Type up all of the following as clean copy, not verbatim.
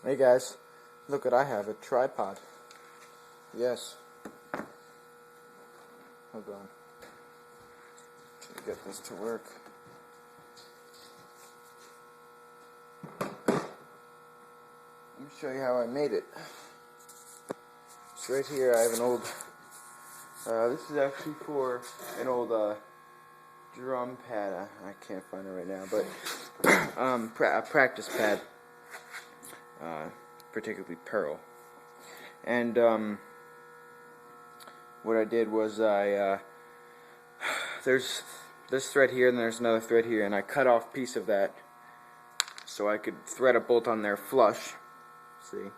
Hey guys, look what I have, a tripod. Yes. Hold on. Let me get this to work. Let me show you how I made it. So right here I have an old, this is actually for an old drum pad. I can't find it right now, but a practice pad. Particularly pearl. And what I did was there's this thread here and there's another thread here, and I cut off a piece of that so I could thread a bolt on there flush, see,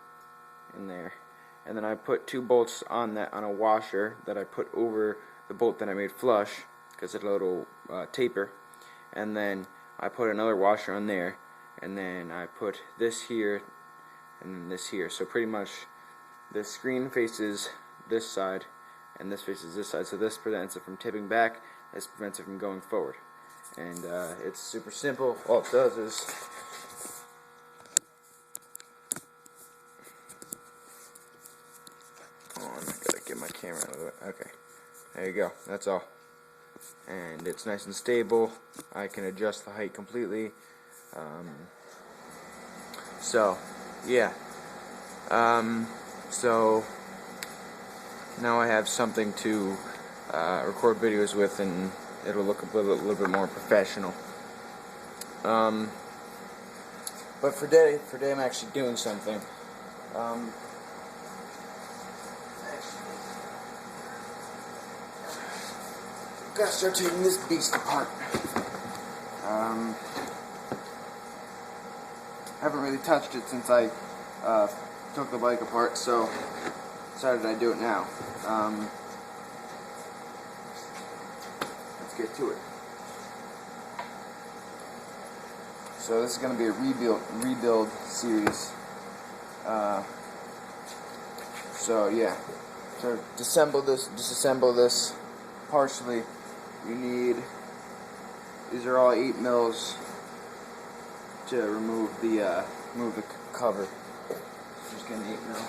in there, and then I put 2 bolts on that on a washer that I put over the bolt that I made flush because it's a little taper, and then I put another washer on there, and then I put this here and this here. So pretty much the screen faces this side and this faces this side, so this prevents it from tipping back, this prevents it from going forward. And it's super simple. All it does is I gotta get my camera out of it. Okay, there you go, that's all. And it's nice and stable. I can adjust the height completely. So yeah. So now I have something to record videos with, and it'll look a little bit more professional. But for today I'm actually doing something. Gotta start taking this beast apart. Haven't really touched it since I took the bike apart, so decided I'd do it now. Let's get to it. So this is going to be a rebuild series. So yeah, to disassemble this partially, you need, these are all 8 mils to remove the cover. Just get an 8 mil.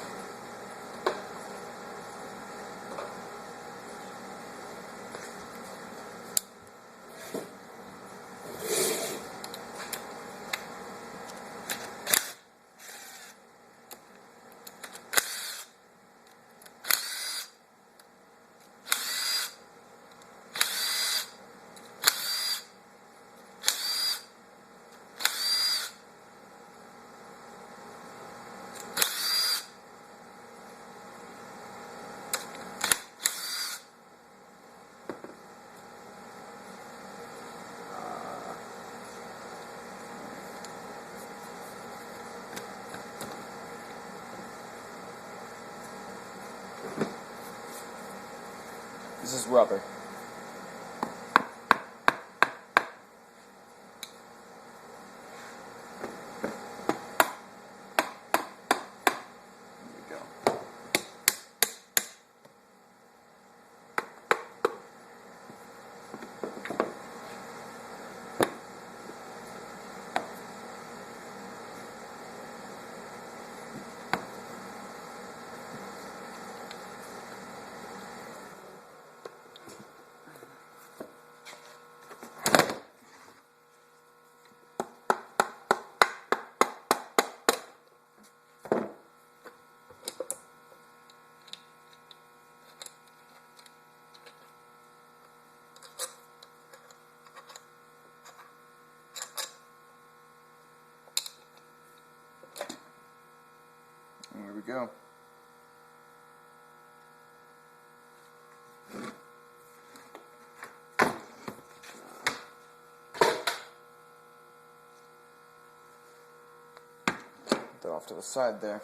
This is rubber. There we go. Put that off to the side there.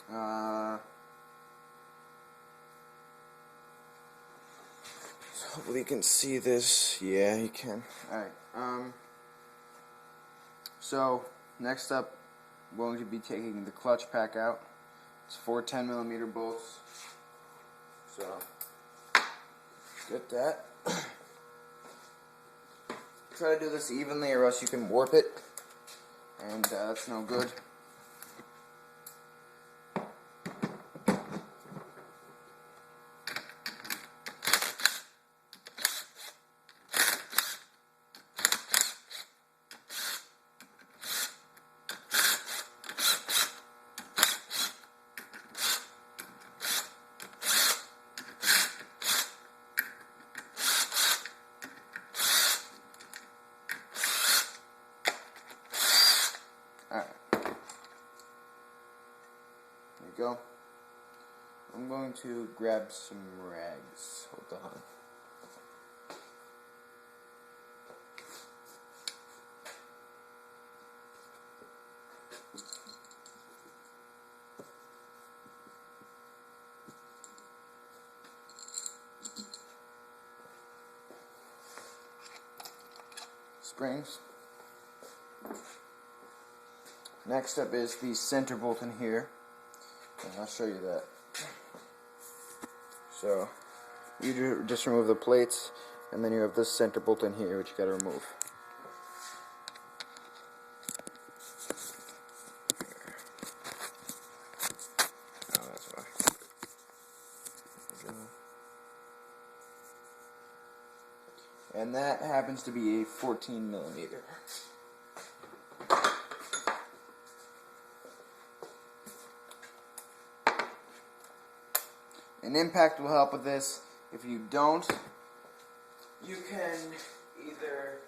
So hopefully you can see this. Yeah, you can. Alright. So next up, we're going to be taking the clutch pack out. It's 4 10mm bolts. So get that. Try to do this evenly, or else you can warp it. and that's no good. Alright, there you go. I'm going to grab some rags. Hold on. Springs. Next up is the center bolt in here, and I'll show you that. So you just remove the plates, and then you have this center bolt in here, which you got to remove. Oh, that's why. There we go. And that happens to be a 14mm. An impact will help with this. If you don't, you can either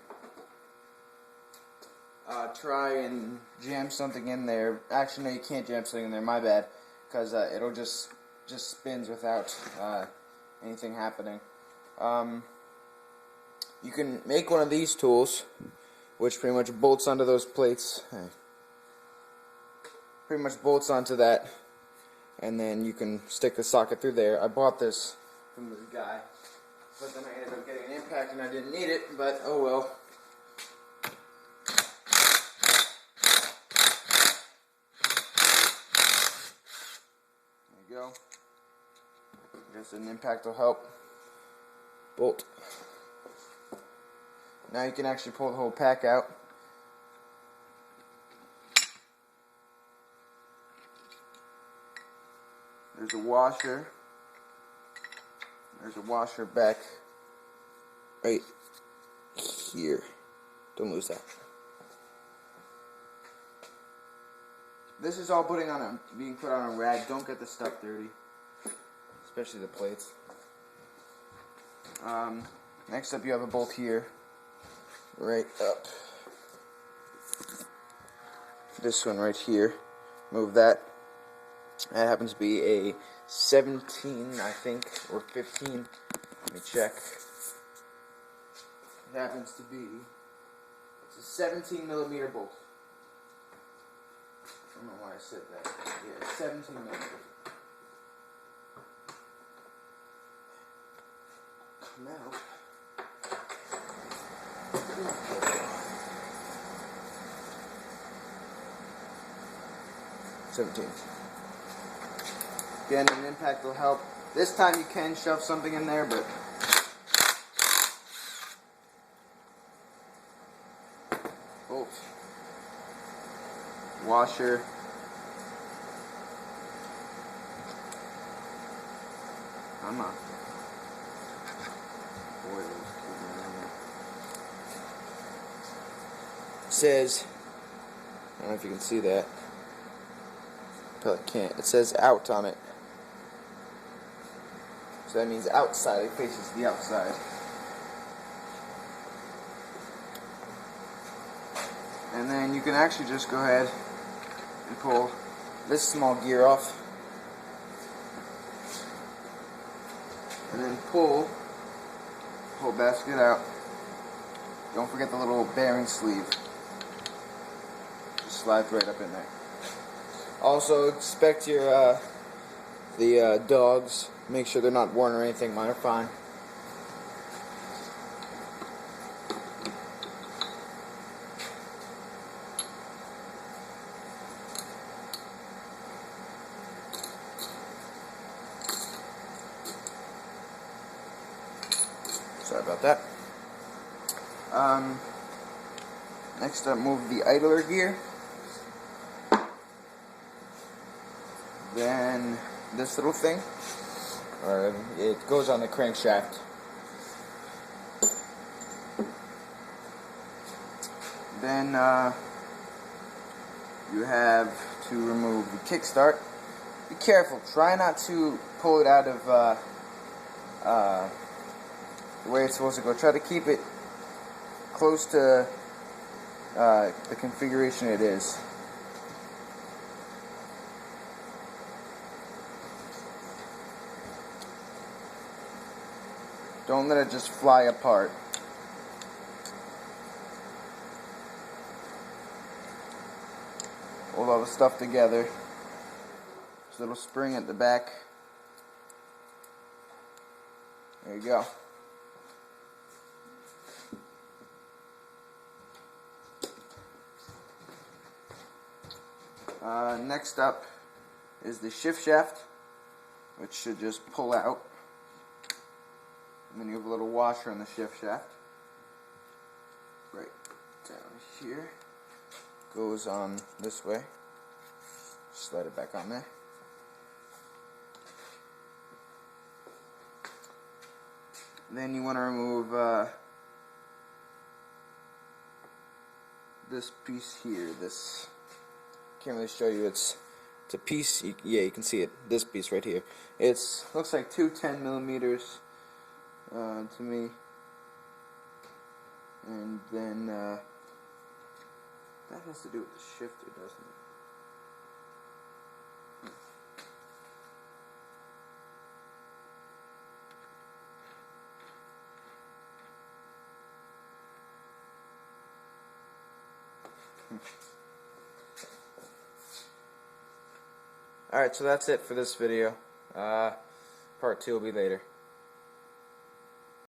try and jam something in there. Actually, no, you can't jam something in there. My bad, because it'll just spins without anything happening. You can make one of these tools, which pretty much bolts onto those plates. Pretty much bolts onto that. And then you can stick the socket through there. I bought this from this guy, but then I ended up getting an impact and I didn't need it, but oh well. There you go. I guess an impact will help. Bolt. Now you can actually pull the whole pack out. There's a washer. There's a washer back right here. Don't lose that. This is all being put on a rag. Don't get the stuff dirty, especially the plates. Next up, you have a bolt here, right up. This one right here. Move that. That happens to be a 17, I think, or 15. Let me check. It happens to be, it's a 17mm bolt. I don't know why I said that. Yeah, 17mm. Now, 17. Again, an impact will help. This time you can shove something in there, but bolt, washer, come on. It says, I don't know if you can see that. Probably can't. It says out on it. So that means outside. It faces the outside. And then you can actually just go ahead and pull this small gear off. And then pull the whole basket out. Don't forget the little bearing sleeve. Just slides right up in there. Also, inspect your the dogs. Make sure they're not worn or anything. Mine are fine. Sorry about that. Next up, move the idler gear. Then this little thing, it goes on the crankshaft. Then you have to remove the kickstart. Be careful. Try not to pull it out of the way it's supposed to go. Try to keep it close to the configuration it is. Don't let it just fly apart. Hold all the stuff together. There's a little spring at the back. There you go. Next up is the shift shaft, which should just pull out. And then you have a little washer on the shift shaft. Right down here. Goes on this way. Slide it back on there. Then you want to remove this piece here. This can't really show you. It's a piece. Yeah, you can see it. This piece right here. It's looks like two 10mm to me. And then that has to do with the shifter, doesn't it? Alright, so that's it for this video. Part 2 will be later.